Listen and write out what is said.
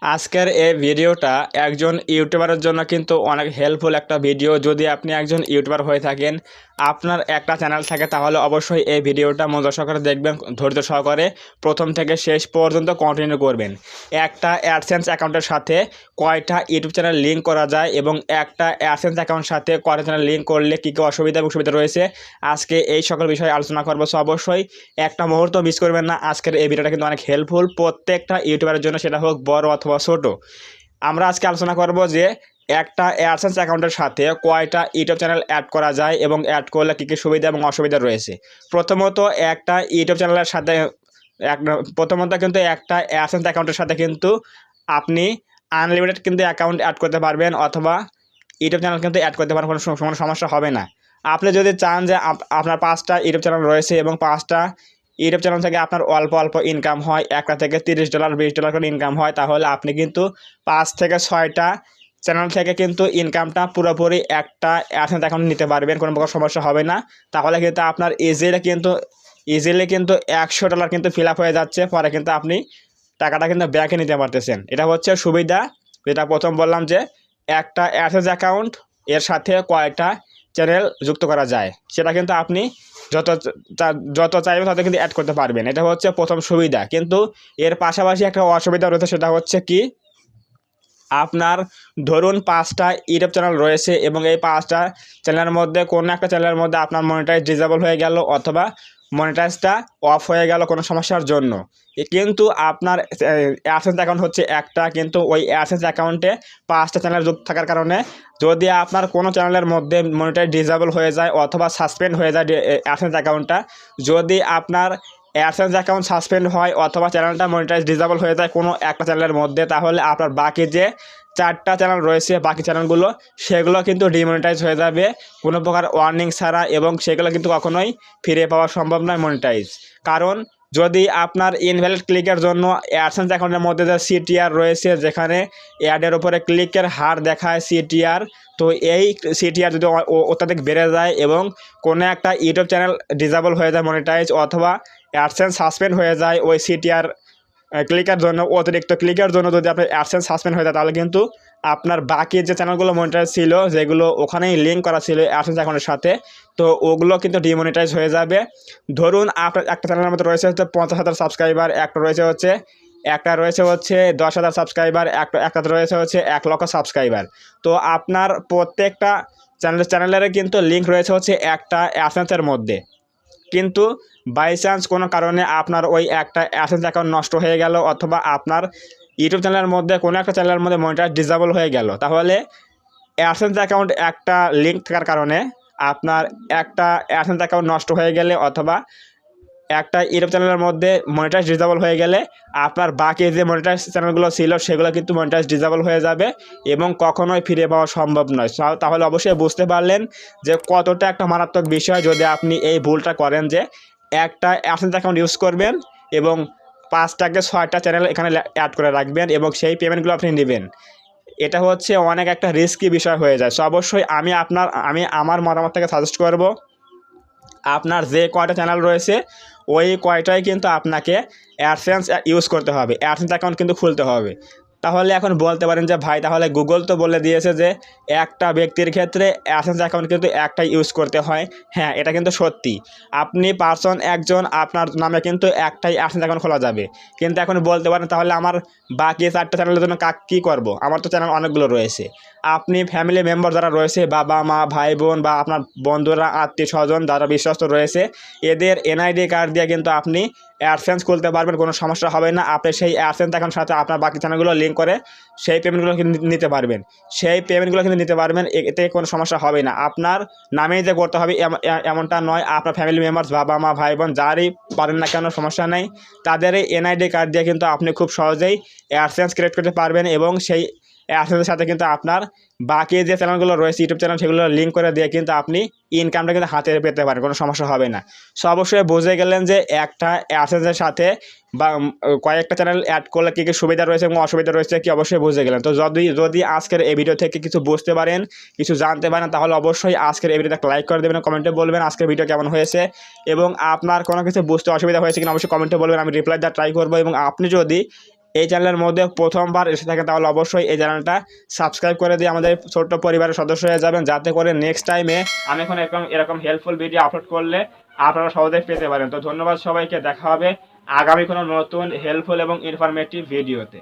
আজকের এই ভিডিওটা একজন ইউটিউবারের জন্য কিন্তু অনেক হেল্পফুল একটা ভিডিও। যদি আপনি একজন ইউটিউবার হয়ে থাকেন, আপনার একটা চ্যানেল থাকে, তাহলে অবশ্যই এই ভিডিওটা মনোযোগ সহকারে দেখবেন, ধৈর্য সহকারে প্রথম থেকে শেষ পর্যন্ত কন্টিনিউ করবেন। একটা অ্যাডসেন্স অ্যাকাউন্টের সাথে কয়টা ইউটিউব চ্যানেল লিঙ্ক করা যায় এবং একটা অ্যাডসেন্স অ্যাকাউন্টের সাথে কয়টা চ্যানেল লিঙ্ক করলে কী কী অসুবিধা এবং সুবিধা রয়েছে, আজকে এই সকল বিষয়ে আলোচনা করবো। সো অবশ্যই একটা মুহূর্ত মিস করবেন না। আজকের এই ভিডিওটা কিন্তু অনেক হেল্পফুল প্রত্যেকটা ইউটিউবারের জন্য, সেটা হোক বড় অথবা ছোট। আমরা আজকে আলোচনা করব যে একটা অ্যাডসেন্স অ্যাকাউন্টের সাথে কয়টা ইউটিউব চ্যানেল অ্যাড করা যায় এবং অ্যাড করলে কী কী সুবিধা এবং অসুবিধা রয়েছে। প্রথমত একটা ইউটিউব চ্যানেলের সাথে প্রথমত কিন্তু একটা অ্যাডসেন্স অ্যাকাউন্টের সাথে কিন্তু আপনি আনলিমিটেড কিন্তু অ্যাকাউন্ট অ্যাড করতে পারবেন, অথবা ইউটিউব চ্যানেল কিন্তু অ্যাড করতে পারেন, কোনো সমস্যা হবে না। আপনি যদি চান যে আপনার 5টা ইউটিউব চ্যানেল রয়েছে এবং 5টা ইউটিউব চ্যানেল থেকে আপনার অল্প অল্প ইনকাম হয়, একটা থেকে $30 $20 করে ইনকাম হয়, তাহলে আপনি কিন্তু 5 থেকে 6টা চ্যানেল থেকে কিন্তু ইনকামটা পুরোপুরি একটা অ্যাডসেন্স অ্যাকাউন্ট নিতে পারবেন, কোনো প্রকার সমস্যা হবে না। তাহলে কিন্তু আপনার ইজিলি কিন্তু $100 কিন্তু ফিল আপ হয়ে যাচ্ছে, পরে কিন্তু আপনি টাকাটা কিন্তু ব্যাকে নিতে পারতেছেন। এটা হচ্ছে সুবিধা, যেটা প্রথম বললাম যে একটা অ্যাডসেন্স অ্যাকাউন্ট এর সাথে কয়েকটা চ্যানেল যুক্ত করা যায়, সেটা কিন্তু আপনি যত যত চাইবেন তত কিন্তু অ্যাড করতে পারবেন। এটা হচ্ছে প্রথম সুবিধা। কিন্তু এর পাশাপাশি একটা অসুবিধা রয়েছে, সেটা হচ্ছে কি, আপনার ধরুন 5টা ইউটিউব চ্যানেল রয়েছে এবং এই 5টা চ্যানেলের মধ্যে কোনো একটা চ্যানেলের মধ্যে আপনার মনিটাইজ ডিসেবল হয়ে গেল, অথবা মনিটাইজটা অফ হয়ে গেল কোনো সমস্যার জন্য। কিন্তু আপনার অ্যাডসেন্স অ্যাকাউন্ট হচ্ছে একটা, কিন্তু ওই অ্যাডসেন্স অ্যাকাউন্টে 5টা চ্যানেল যুক্ত থাকার কারণে যদি আপনার কোনো চ্যানেলের মধ্যে মনিটাইজ ডিসেবল হয়ে যায় অথবা সাসপেন্ড হয়ে যায় অ্যাডসেন্স অ্যাকাউন্টটা, যদি আপনার অ্যাডসেন্স অ্যাকাউন্ট সাসপেন্ড হয় অথবা চ্যানেলটা মনিটাইজ ডিসেবল হয়ে যায় কোনো একটা চ্যানেলের মধ্যে, তাহলে আপনার বাকি যে 4টা চ্যানেল রয়েছে, বাকি চ্যানেলগুলো, সেগুলো কিন্তু ডিমনিটাইজ হয়ে যাবে কোনো প্রকার ওয়ার্নিং ছাড়া, এবং সেগুলো কিন্তু কখনোই ফিরে পাওয়া সম্ভব নয় মনিটাইজ। কারণ যদি আপনার ইনভ্যালিড ক্লিকের জন্য অ্যাডসেন্স অ্যাকাউন্টের মধ্যে যে সিটিআর রয়েছে, যেখানে অ্যাডের উপরে ক্লিকের হার দেখায় সিটিআর, তো এই সিটিআর যদি অত্যাধিক বেড়ে যায় এবং কোনো একটা ইউটিউব চ্যানেল ডিসেবল হয়ে যায় মনিটাইজ, অথবা অ্যাডসেন্স সাসপেন্ড হয়ে যায় ওই সিটিআর ক্লিকের জন্য, অতিরিক্ত ক্লিকের জন্য যদি আপনার অ্যাডসেন্স সাসপেন্ড হয়ে যায়, তাহলে কিন্তু আপনার বাকি যে চ্যানেলগুলো মনিটাইজ ছিল, যেগুলো ওখানেই লিঙ্ক করা ছিল অ্যাডসেন্স অ্যাকাউন্টের সাথে, তো ওগুলো কিন্তু ডিমনিটাইজ হয়ে যাবে। ধরুন আপনার একটা চ্যানেলের মধ্যে রয়েছে হচ্ছে 50,000 সাবস্ক্রাইবার, একটা রয়েছে হচ্ছে 10,000 সাবস্ক্রাইবার, একটা রয়েছে হচ্ছে 1,00,000 সাবস্ক্রাইবার। তো আপনার প্রত্যেকটা চ্যানেলের কিন্তু লিঙ্ক রয়েছে হচ্ছে একটা অ্যাডসেন্সের মধ্যে। কিন্তু বাই চান্স কোনো কারণে আপনার ওই একটা অ্যাডসেন্স অ্যাকাউন্ট নষ্ট হয়ে গেল, অথবা আপনার ইউটিউব চ্যানেলের মধ্যে কোনো একটা চ্যানেলের মধ্যে মনিটাইজ ডিসেবল হয়ে গেল, তাহলে অ্যাডসেন্স অ্যাকাউন্ট একটা লিঙ্ক থাকার কারণে আপনার একটা অ্যাডসেন্স অ্যাকাউন্ট নষ্ট হয়ে গেলে, অথবা একটা ইউটিউব চ্যানেলের মধ্যে মনিটাইজ ডিসেবল হয়ে গেলে, আপনার বাকি যে মনিটাইজ চ্যানেলগুলো ছিল সেগুলো কিন্তু মনিটাইজ ডিসেবল হয়ে যাবে এবং কখনোই ফিরে পাওয়া সম্ভব নয়। তাহলে অবশ্যই বুঝতে পারলেন যে কতটা একটা মারাত্মক বিষয় যদি আপনি এই ভুলটা করেন, যে একটা অ্যাডসেন্স অ্যাকাউন্ট ইউজ করবেন এবং 5টা 6টা চ্যানেল এখানে অ্যাড করে রাখবেন এবং সেই পেমেন্টগুলো আপনি নেবেন। এটা হচ্ছে অনেক একটা রিস্কি বিষয় হয়ে যায়। সো অবশ্যই আমি আমার মতামত থেকে সাজেস্ট করব, আপনার যে কয়টা চ্যানেল রয়েছে ওই কয়টাই কিন্তু আপনাকে অ্যাডসেন্স ইউজ করতে হবে, অ্যাডসেন্স অ্যাকাউন্ট কিন্তু খুলতে হবে। তাহলে এখন বলতে পারেন যে ভাই, তাহলে গুগল তো বলে দিয়েছে যে একটা ব্যক্তির ক্ষেত্রে অ্যাডসেন্স অ্যাকাউন্ট কিন্তু একটাই ইউজ করতে হয়। হ্যাঁ, এটা কিন্তু সত্যি। আপনি একজন আপনার নামে কিন্তু একটাই অ্যাডসেন্স অ্যাকাউন্ট খোলা যাবে। কিন্তু এখন বলতে পারেন তাহলে আমার বাকি 4টা চ্যানেলের জন্য কী করব? আমার তো চ্যানেল অনেকগুলো রয়েছে। আপনি ফ্যামিলি মেম্বার যারা রয়েছে, বাবা মা ভাই বোন বা আপনার বন্ধুরা আত্মীয় স্বজন যারা বিশ্বস্ত রয়েছে, এদের এনআইডি কার্ড দিয়ে কিন্তু আপনি অ্যাডসেন্স খুলতে পারবেন, কোনো সমস্যা হবে না। আপনি সেই অ্যাডসেন্স অ্যাকাউন্টের সাথে আপনার বাকি চ্যানেলগুলো লিঙ্ক করে সেই পেমেন্টগুলো কিন্তু নিতে পারবেন। এতে কোনো সমস্যা হবে না। আপনার নামেই যে করতে হবে এমনটা নয়। আপনার ফ্যামিলি মেম্বার্স বাবা মা ভাই বোন যারই পারেন না কেন, সমস্যা নেই, তাদের এই এনআইডি কার্ড দিয়ে কিন্তু আপনি খুব সহজেই অ্যাডসেন্স ক্রিয়েট করতে পারবেন এবং সেই অ্যাডসেন্সের সাথে কিন্তু আপনার বাকি যে চ্যানেলগুলো রয়েছে ইউটিউব চ্যানেল, সেগুলো লিঙ্ক করে দিয়ে কিন্তু আপনি ইনকামটা কিন্তু হাতে পেতে পারেন, কোনো সমস্যা হবে না। সো অবশ্যই বুঝে গেলেন যে একটা অ্যাডসেন্সের সাথে বা কয়েকটা চ্যানেল অ্যাড করলে কী কী সুবিধা রয়েছে এবং অসুবিধা রয়েছে কি অবশ্যই বুঝে গেলেন। তো যদি আজকের এই ভিডিও থেকে কিছু বুঝতে পারেন, কিছু জানতে পারেন, তাহলে অবশ্যই আজকের এই ভিডিওতে একটা লাইক করে দেবেন, কমেন্টে বলবেন আজকের ভিডিও কেমন হয়েছে, এবং আপনার কোনো কিছু বুঝতে অসুবিধা হয়েছে কিনা অবশ্যই কমেন্টে বলবেন, আমি রিপ্লাই দেওয়ার ট্রাই করবো। এবং আপনি যদি এই চ্যানেলের মধ্যে প্রথমবার এসে থাকেন তাহলে অবশ্যই এই চ্যানেলটা সাবস্ক্রাইব করে দিয়ে আমাদের ছোট্ট পরিবারের সদস্য হয়ে যাবেন, যাতে করে নেক্সট টাইমে আমি এখন এরকম হেল্পফুল ভিডিও আপলোড করলে আপনারা সহজেই পেতে পারেন। তো ধন্যবাদ সবাইকে, দেখা হবে আগামী কোনো নতুন হেল্পফুল এবং ইনফরমেটিভ ভিডিওতে।